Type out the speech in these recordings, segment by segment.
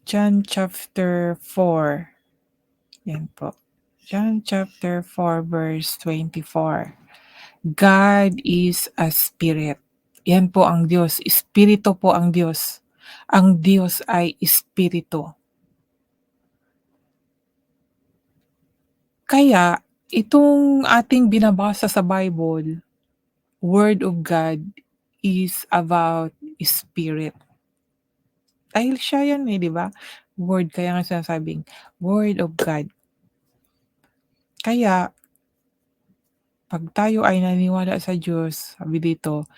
John chapter 4, 'yan po. John chapter 4 verse 24. God is a spirit. 'Yan po ang Diyos, espiritu po ang Diyos. Ang Diyos ay espiritu. Kaya itong ating binabasa sa Bible, Word of God is about spirit. Dahil siya 'yan, 'di ba? Word, kaya nga sinasabing Word of God. Kaya 'pag tayo ay naniniwala sa Diyos, sabi dito,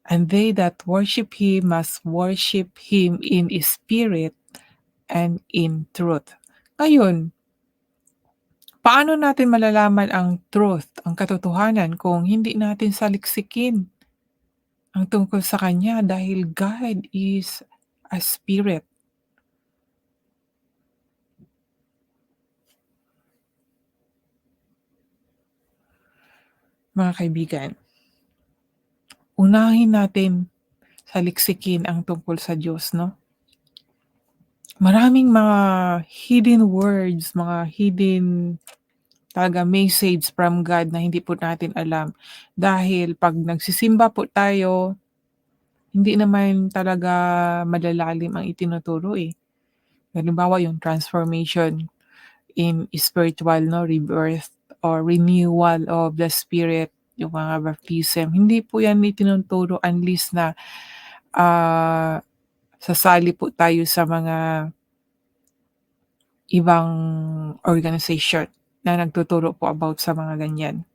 "And they that worship Him must worship Him in spirit and in truth." Ngayon, paano natin malalaman ang truth, ang katotohanan kung hindi natin saliksikin ang tungkol sa Kanya dahil God is a spirit. Mga kaibigan, unahin natin saliksikin ang tungkol sa Diyos 'no. Maraming mga hidden words, mga hidden talaga message from God na hindi po natin alam. Dahil 'pag nagsisimba po tayo, hindi naman talaga malalalim ang itinuturo, eh. Halimbawa yung transformation in spiritual 'no, rebirth or renewal of the spirit, yung mga baptism, hindi po yan itinuturo unless na, ah, sasali po tayo sa mga ibang organization na nagtuturo po about sa mga ganyan.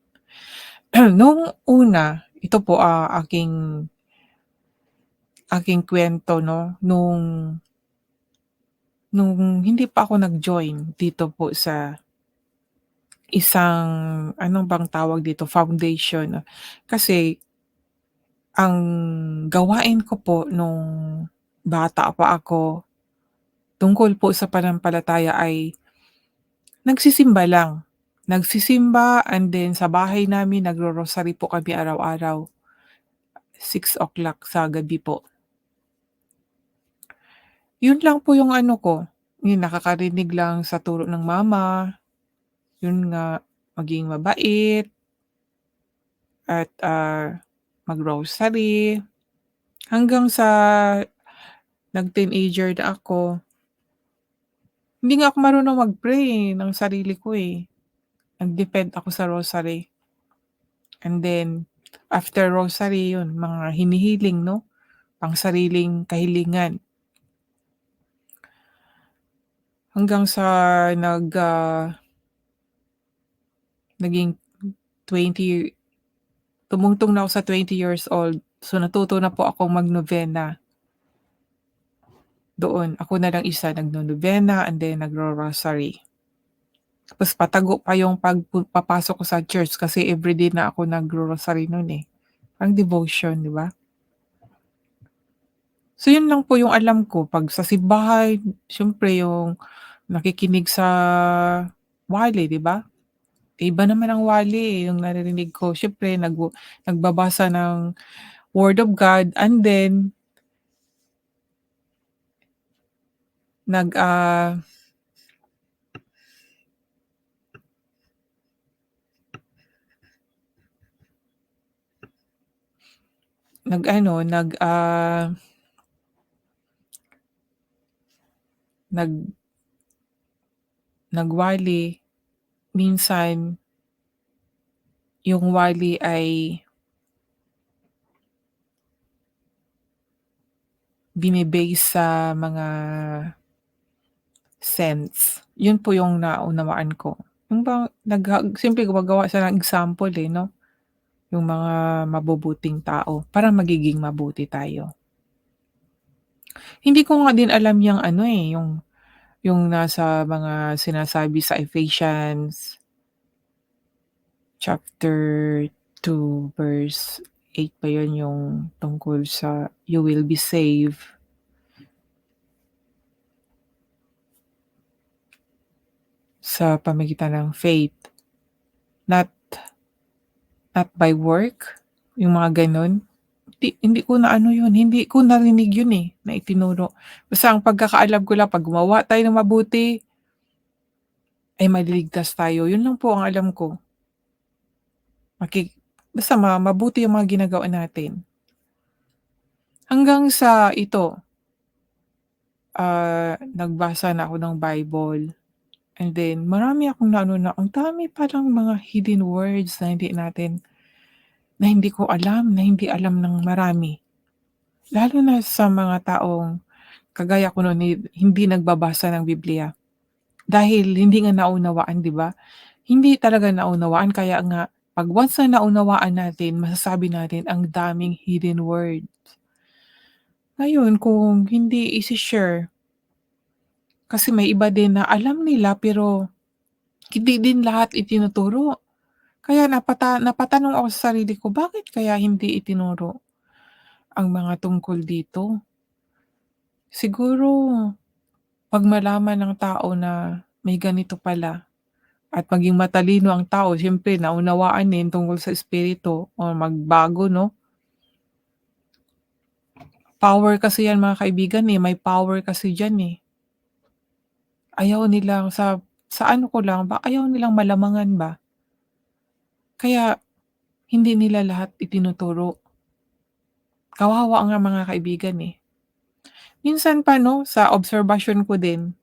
Nung una, ito po, aking kuwento 'no, nung hindi pa ako nag-join dito po sa isang ano bang tawag dito, foundation. Kasi ang gawain ko po nung bata pa ako tungkol po sa pananampalataya ay nagsisimba lang. Nagsisimba and then sa bahay namin nagro-rosary po kami araw-araw, 6 o'clock sa gabi po. Yun lang po yung ano ko, yun nakakarinig lang sa turo ng mama, yun nga, maging mabait at, mag-rosary. Hanggang sa nag-teenager na ako, hindi nga ako marunong mag-pray, ng sarili ko, eh. Nag-depend ako sa rosary and then after rosary yun mga hinihiling 'no, pangsariling kahilingan. Hanggang sa naging 20, tumungtong na ako sa 20 years old. So, natuto na po akong mag-novena. Doon, ako na lang isa nagno-novena and then nagro-rosary. Tapos patago pa yung papasok ko sa church kasi everyday na ako nagro-rosary nun, eh. Parang devotion, 'di ba? So, yun lang po yung alam ko 'pag sa simbahan, siyempre yung nakikinig sa wali, 'di ba? Iba naman ang wali, eh, yung naririnig ko siyempre nagbabasa ng Word of God and then nag, ah, nag-ano, nag nagwali. Minsan yung wali ay bine-base sa mga sense. Yun po yung naunawaan ko. Yung bang siyempre gumagawa siya ng example, eh, 'no, yung mga mabubuting tao para magiging mabuti tayo. Hindi ko nga din alam yang ano, eh, yung nasa mga sinasabi sa Ephesians chapter 2 verse 8 ba yun, yung tungkol sa you will be saved sa pamagitan ng faith, not not by work, yung mga gano'n. hindi ko na ano yun, hindi ko narinig yun, eh, na itinuro. Basta ang pagkakaalam ko lang 'pag gumawa tayo ng mabuti, ay maliligtas tayo, yun lang po ang alam ko. Maki basta mabuti yung mga ginagawa natin. Hanggang sa ito, nagbasa na ako ng Bible and then marami akong naano na ang dami palang mga hidden words na hindi ko alam, na hindi alam ng marami. Lalo na sa mga taong kagaya ko no'n, hindi nagbabasa ng Biblia. Dahil hindi nga naunawaan, 'di ba? Hindi talaga naunawaan kaya nga 'pag once na naunawaan natin, masasabi natin ang daming hidden word. Ngayon kung hindi ise-share, kasi may iba din na alam nila pero hindi din lahat itinuturo. Kaya napatanong ako sa sarili ko, bakit kaya hindi itinuro ang mga tungkol dito? Siguro 'pag malaman ng tao na may ganito pala at maging matalino ang tao, siyempre naunawaan din tungkol sa espiritu o magbago 'no? Power kasi 'yan mga kaibigan, eh, may power kasi diyan, eh. Ayaw nilang sa ano ko lang ba, ayaw nilang malamangan ba, kaya hindi nila lahat itinuturo. Kawawa nga mga kaibigan, eh. Minsan pa 'no, sa obserbasyon ko din,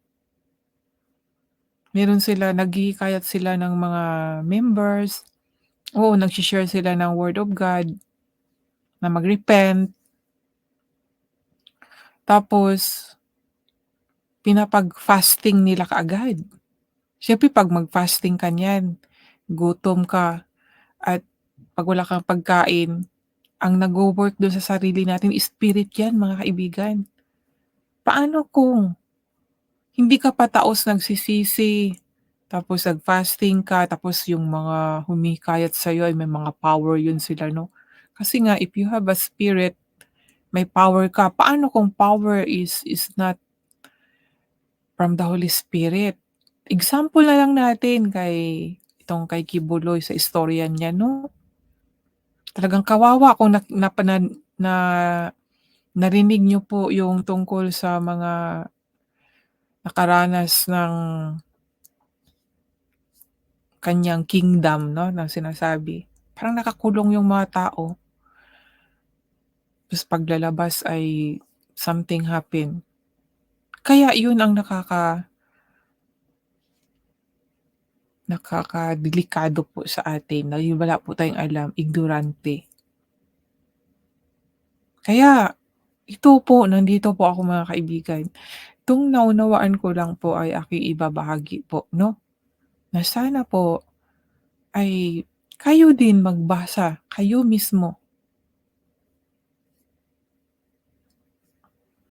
meron sila naghihikayat sila ng mga members, oo, nagshi-share sila ng word of God na mag-repent, tapos pinapag-fasting nila kaagad. Siyempre 'pag mag-fasting ka niyan, gutom ka at 'pag wala kang pagkain, ang nagwo-work dun sa sarili natin spirit 'yan mga kaibigan. Paano kung hindi ka pa taos nagsisisi, tapos nag-fasting ka, tapos yung mga humihikayat sa'yo ay may mga power yun sila 'no? Kasi nga if you have a spirit, may power ka, paano kung power is not from the Holy Spirit? Example na lang natin kay Kibuloy sa istorya niya 'no? Talagang kawawa kung na narinig niyo po yung tungkol sa mga nakaranas ng kanyang kingdom 'no, na sinasabi. Parang nakakulong yung mga tao, ta's paglalabas ay something happen. Kaya yun ang nakakadelikado po sa atin na yung wala po tayong alam, ignorante. Kaya ito po, nandito po ako mga kaibigan. Itong naunawaan ko lang po ay aking ibabahagi po 'no, na sana po ay kayo din magbasa, kayo mismo.